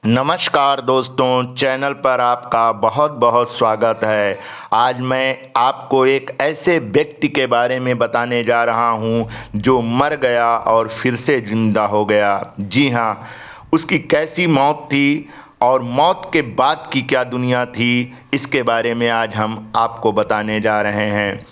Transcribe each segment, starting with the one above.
नमस्कार दोस्तों, चैनल पर आपका बहुत बहुत स्वागत है। आज मैं आपको एक ऐसे व्यक्ति के बारे में बताने जा रहा हूँ जो मर गया और फिर से जिंदा हो गया। जी हाँ, उसकी कैसी मौत थी और मौत के बाद की क्या दुनिया थी, इसके बारे में आज हम आपको बताने जा रहे हैं।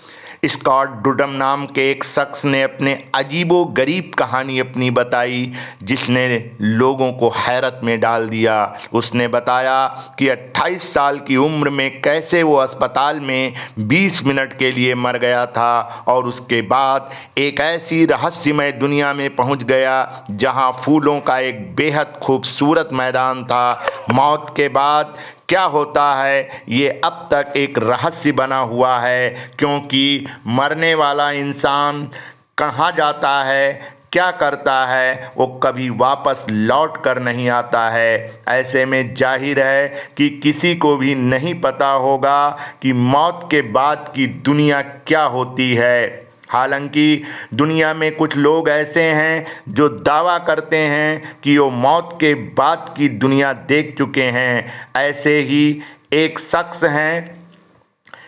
स्कॉट डुडम नाम के एक शख्स ने अपने अजीबो गरीब कहानी अपनी बताई, जिसने लोगों को हैरत में डाल दिया। उसने बताया कि 28 साल की उम्र में कैसे वो अस्पताल में 20 मिनट के लिए मर गया था और उसके बाद एक ऐसी रहस्यमय दुनिया में पहुंच गया जहां फूलों का एक बेहद खूबसूरत मैदान था। मौत के बाद क्या होता है, ये अब तक एक रहस्य बना हुआ है, क्योंकि मरने वाला इंसान कहाँ जाता है, क्या करता है, वो कभी वापस लौट कर नहीं आता है। ऐसे में जाहिर है कि किसी को भी नहीं पता होगा कि मौत के बाद की दुनिया क्या होती है। हालांकि दुनिया में कुछ लोग ऐसे हैं जो दावा करते हैं कि वो मौत के बाद की दुनिया देख चुके हैं। ऐसे ही एक शख्स हैं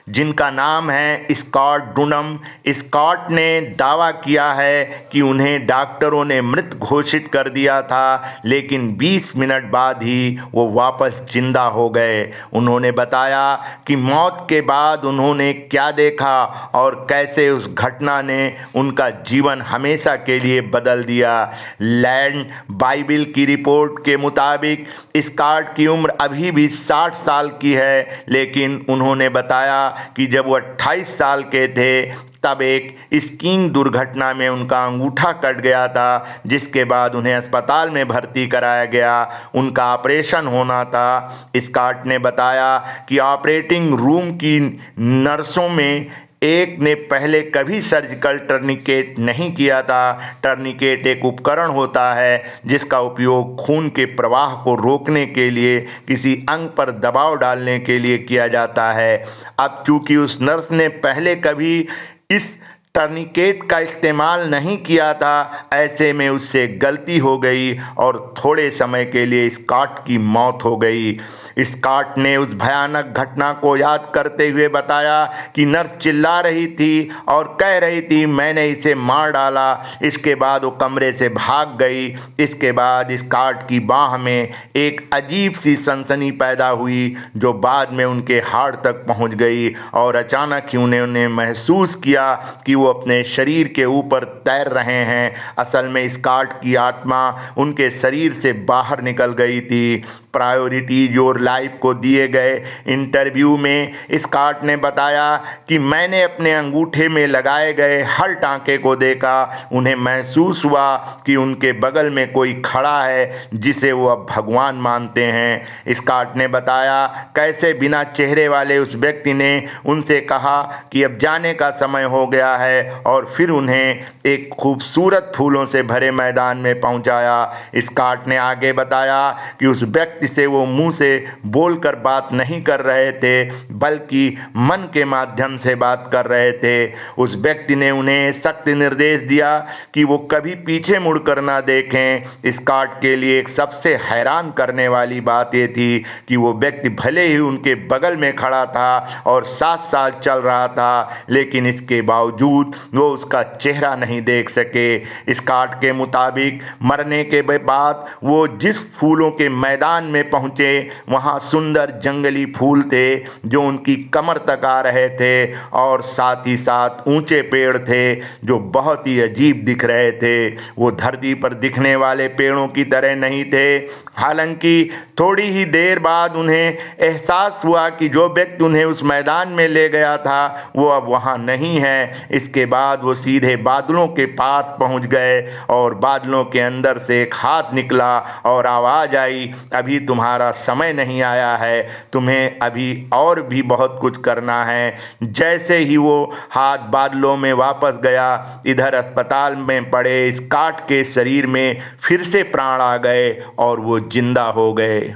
जिनका नाम है स्कॉट डुडम। स्कॉट ने दावा किया है कि उन्हें डॉक्टरों ने मृत घोषित कर दिया था, लेकिन 20 मिनट बाद ही वो वापस जिंदा हो गए। उन्होंने बताया कि मौत के बाद उन्होंने क्या देखा और कैसे उस घटना ने उनका जीवन हमेशा के लिए बदल दिया। लैंड बाइबल की रिपोर्ट के मुताबिक स्कॉट की उम्र अभी भी 60 साल की है, लेकिन उन्होंने बताया कि जब वो 28 साल के थे तब एक स्कीइंग दुर्घटना में उनका अंगूठा कट गया था, जिसके बाद उन्हें अस्पताल में भर्ती कराया गया। उनका ऑपरेशन होना था। स्कॉट ने बताया कि ऑपरेटिंग रूम की नर्सों में एक ने पहले कभी सर्जिकल टर्निकेट नहीं किया था। टर्निकेट एक उपकरण होता है जिसका उपयोग खून के प्रवाह को रोकने के लिए किसी अंग पर दबाव डालने के लिए किया जाता है। अब चूंकि उस नर्स ने पहले कभी इस टर्निकेट का इस्तेमाल नहीं किया था, ऐसे में उससे गलती हो गई और थोड़े समय के लिए स्कॉट की मौत हो गई। स्कॉट ने उस भयानक घटना को याद करते हुए बताया कि नर्स चिल्ला रही थी और कह रही थी, मैंने इसे मार डाला। इसके बाद वो कमरे से भाग गई। इसके बाद स्कॉट की बाह में एक अजीब सी सनसनी पैदा हुई, जो बाद में उनके हार्ट तक पहुंच गई और अचानक ही उन्होंने महसूस किया कि वो अपने शरीर के ऊपर तैर रहे हैं। असल में स्कॉट की आत्मा उनके शरीर से बाहर निकल गई थी। प्रायोरिटी योर लाइफ को दिए गए इंटरव्यू में स्कॉट ने बताया कि मैंने अपने अंगूठे में लगाए गए हर टांके को देखा। उन्हें महसूस हुआ कि उनके बगल में कोई खड़ा है जिसे वो अब भगवान मानते हैं। स्कॉट ने बताया कैसे बिना चेहरे वाले उस व्यक्ति ने उनसे कहा कि अब जाने का समय हो गया है, और फिर उन्हें एक खूबसूरत फूलों से भरे मैदान में पहुंचाया। स्कॉट ने आगे बताया कि उस व्यक्ति से वो मुंह से बोलकर बात नहीं कर रहे थे, बल्कि मन के माध्यम से बात कर रहे थे। उस व्यक्ति ने उन्हें सख्त निर्देश दिया कि वो कभी पीछे मुड़कर ना देखें। स्कॉट के लिए एक सबसे हैरान करने वाली बात ये थी कि वो व्यक्ति भले ही उनके बगल में खड़ा था और साथ साथ चल रहा था, लेकिन इसके बावजूद वो उसका चेहरा नहीं देख सके। स्कॉट के मुताबिक मरने के बाद वो जिस फूलों के मैदान में पहुंचे, वहां सुंदर जंगली फूल थे जो उनकी कमर तक आ रहे थे, और साथ ही साथ ऊंचे पेड़ थे जो बहुत ही अजीब दिख रहे थे। वो धरती पर दिखने वाले पेड़ों की तरह नहीं थे। हालांकि थोड़ी ही देर बाद उन्हें एहसास हुआ कि जो व्यक्ति उन्हें उस मैदान में ले गया था वो अब वहां नहीं है। इसके बाद वो सीधे बादलों के पास पहुंच गए और बादलों के अंदर से एक हाथ निकला और आवाज आई, अभी तुम्हारा समय नहीं आया है, तुम्हें अभी और भी बहुत कुछ करना है। जैसे ही वो हाथ बादलों में वापस गया, इधर अस्पताल में पड़े स्कॉट के शरीर में फिर से प्राण आ गए और वो जिंदा हो गए।